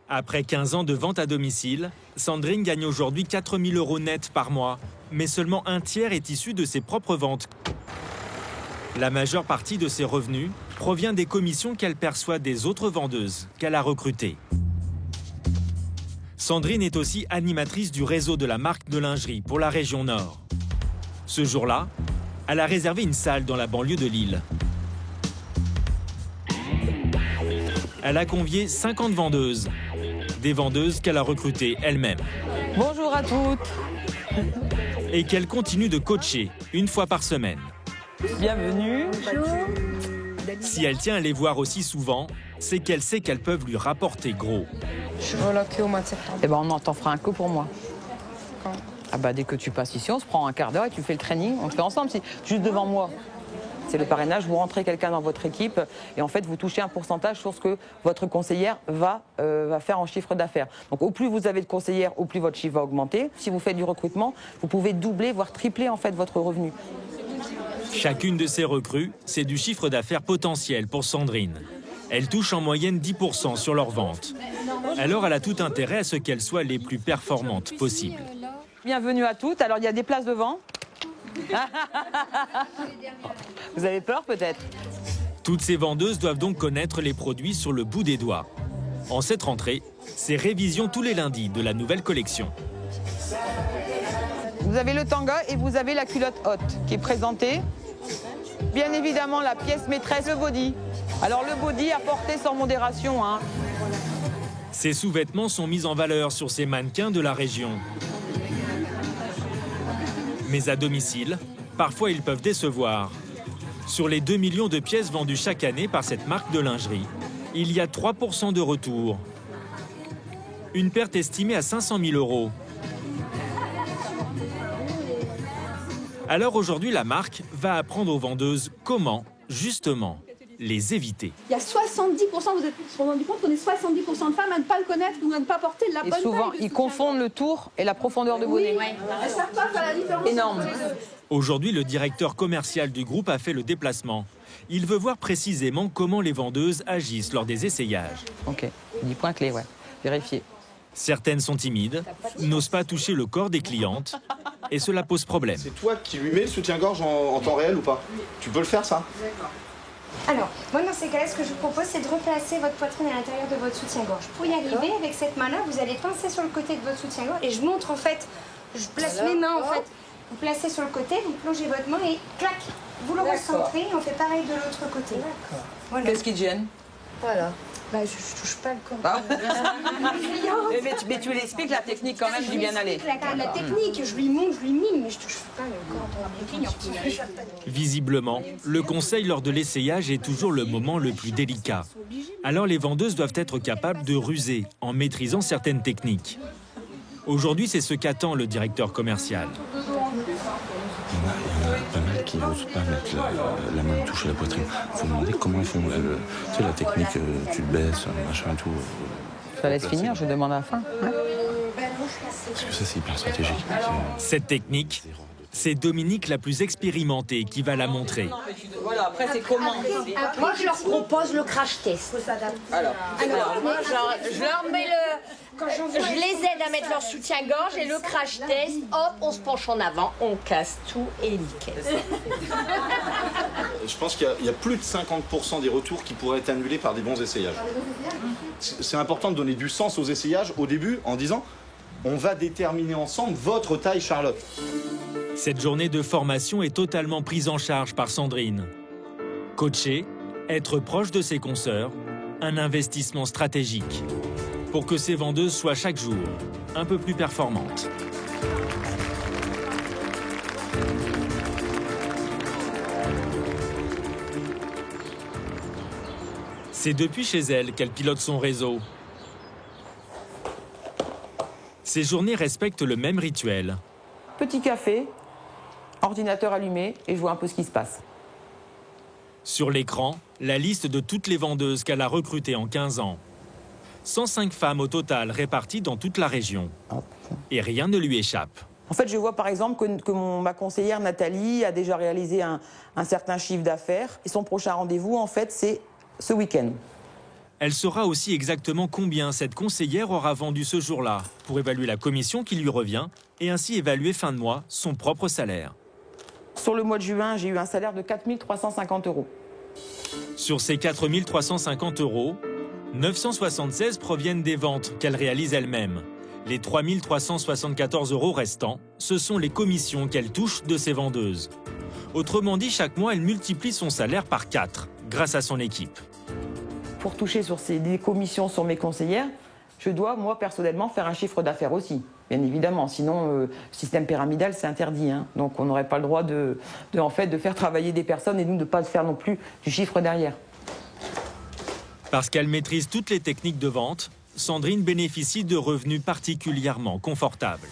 Après 15 ans de vente à domicile, Sandrine gagne aujourd'hui 4 000 € net par mois. Mais seulement un tiers est issu de ses propres ventes. La majeure partie de ses revenus provient des commissions qu'elle perçoit des autres vendeuses qu'elle a recrutées. Sandrine est aussi animatrice du réseau de la marque de lingerie pour la région Nord. Ce jour-là, elle a réservé une salle dans la banlieue de Lille. Elle a convié 50 vendeuses, des vendeuses qu'elle a recrutées elle-même. Bonjour à toutes. Et qu'elle continue de coacher une fois par semaine. Bienvenue. Bonjour. Si elle tient à les voir aussi souvent, c'est qu'elle sait qu'elles peuvent lui rapporter gros. Je vois là qu'au mois de septembre. Eh ben on t'en fera un coup pour moi. Quand? Ah bah dès que tu passes ici, on se prend un quart d'heure et tu fais le training, on le fait ensemble. Juste devant moi. C'est le parrainage, vous rentrez quelqu'un dans votre équipe et en fait vous touchez un pourcentage sur ce que votre conseillère va faire en chiffre d'affaires. Donc au plus vous avez de conseillères, au plus votre chiffre va augmenter. Si vous faites du recrutement, vous pouvez doubler, voire tripler en fait votre revenu. Chacune de ces recrues, c'est du chiffre d'affaires potentiel pour Sandrine. Elle touche en moyenne 10% sur leurs ventes. Alors elle a tout intérêt à ce qu'elles soient les plus performantes possibles. Bienvenue à toutes. Alors il y a des places devant. Vous avez peur peut-être? Toutes ces vendeuses doivent donc connaître les produits sur le bout des doigts. En cette rentrée, c'est révision tous les lundis de la nouvelle collection. Vous avez le tanga et vous avez la culotte haute qui est présentée. Bien évidemment, la pièce maîtresse, le body. Alors le body à porter sans modération. Hein. Ces sous-vêtements sont mis en valeur sur ces mannequins de la région. Mais à domicile, parfois ils peuvent décevoir. Sur les 2 millions de pièces vendues chaque année par cette marque de lingerie, il y a 3% de retour. Une perte estimée à 500 000 €. Alors aujourd'hui, la marque va apprendre aux vendeuses comment, justement, les éviter. Il y a 70%, vous êtes rendu compte qu'on est 70% de femmes à ne pas le connaître ou à ne pas porter la bonne taille. Et souvent, ils confondent le tour et la profondeur de bonnet. Oui, elles savent pas faire la différence. Énorme. Aujourd'hui, le directeur commercial du groupe a fait le déplacement. Il veut voir précisément comment les vendeuses agissent lors des essayages. Ok, 10 points clés, ouais. Vérifier. Certaines sont timides, n'osent pas toucher le corps des clientes et cela pose problème. C'est toi qui lui mets le soutien-gorge en temps réel ou pas? Tu peux le faire ça? Alors, moi dans ces cas-là, ce que je vous propose, c'est de replacer votre poitrine à l'intérieur de votre soutien-gorge. Pour y arriver, avec cette main-là, vous allez pincer sur le côté de votre soutien-gorge et je montre en fait, je place mes mains en fait. Vous placez sur le côté, vous plongez votre main et clac, vous le recentrez et on fait pareil de l'autre côté. Voilà. Qu'est-ce qui te gêne? Voilà. Bah, je touche pas le corps. Ah. mais tu l'expliques la technique quand même du bien aller. La technique, je lui montre, je lui mime, mais je touche pas le corps de la client. Visiblement, le conseil lors de l'essayage est toujours le moment le plus délicat. Alors les vendeuses doivent être capables de ruser en maîtrisant certaines techniques. Aujourd'hui, c'est ce qu'attend le directeur commercial. Il y en a pas mal qui n'osent pas mettre la main toucher la poitrine. Il faut demander comment ils font. Tu sais, la technique, tu te baisses, machin et tout. Je te laisse finir, je demande à la fin. Hein? Parce que ça, c'est hyper stratégique. Cette technique, c'est Dominique la plus expérimentée qui va la montrer. Voilà, après, c'est comment? Moi, je leur propose le crash test. Alors moi, je leur mets je les aide à mettre leur soutien-gorge et le crash test, hop, on se penche en avant, on casse tout et nickel. Je pense qu'il y a plus de 50% des retours qui pourraient être annulés par des bons essayages. C'est important de donner du sens aux essayages au début en disant on va déterminer ensemble votre taille, Charlotte. Cette journée de formation est totalement prise en charge par Sandrine. Coacher, être proche de ses consoeurs, un investissement stratégique pour que ces vendeuses soient chaque jour un peu plus performantes. C'est depuis chez elle qu'elle pilote son réseau. Ces journées respectent le même rituel. Petit café, ordinateur allumé et je vois un peu ce qui se passe. Sur l'écran, la liste de toutes les vendeuses qu'elle a recrutées en 15 ans. 105 femmes au total réparties dans toute la région. Et rien ne lui échappe. En fait, je vois par exemple que ma conseillère Nathalie a déjà réalisé un certain chiffre d'affaires. Et son prochain rendez-vous, en fait, c'est ce week-end. Elle saura aussi exactement combien cette conseillère aura vendu ce jour-là pour évaluer la commission qui lui revient et ainsi évaluer fin de mois son propre salaire. Sur le mois de juin, j'ai eu un salaire de 4 350 €. Sur ces 4 350 €, 976 proviennent des ventes qu'elle réalise elle-même. Les 3 374 € restants, ce sont les commissions qu'elle touche de ses vendeuses. Autrement dit, chaque mois, elle multiplie son salaire par 4 grâce à son équipe. Pour toucher sur des commissions sur mes conseillères, je dois, moi, personnellement, faire un chiffre d'affaires aussi, bien évidemment. Sinon, le système pyramidal, c'est interdit. Donc, on n'aurait pas le droit de faire travailler des personnes et nous, de ne pas faire non plus du chiffre derrière. Parce qu'elle maîtrise toutes les techniques de vente, Sandrine bénéficie de revenus particulièrement confortables.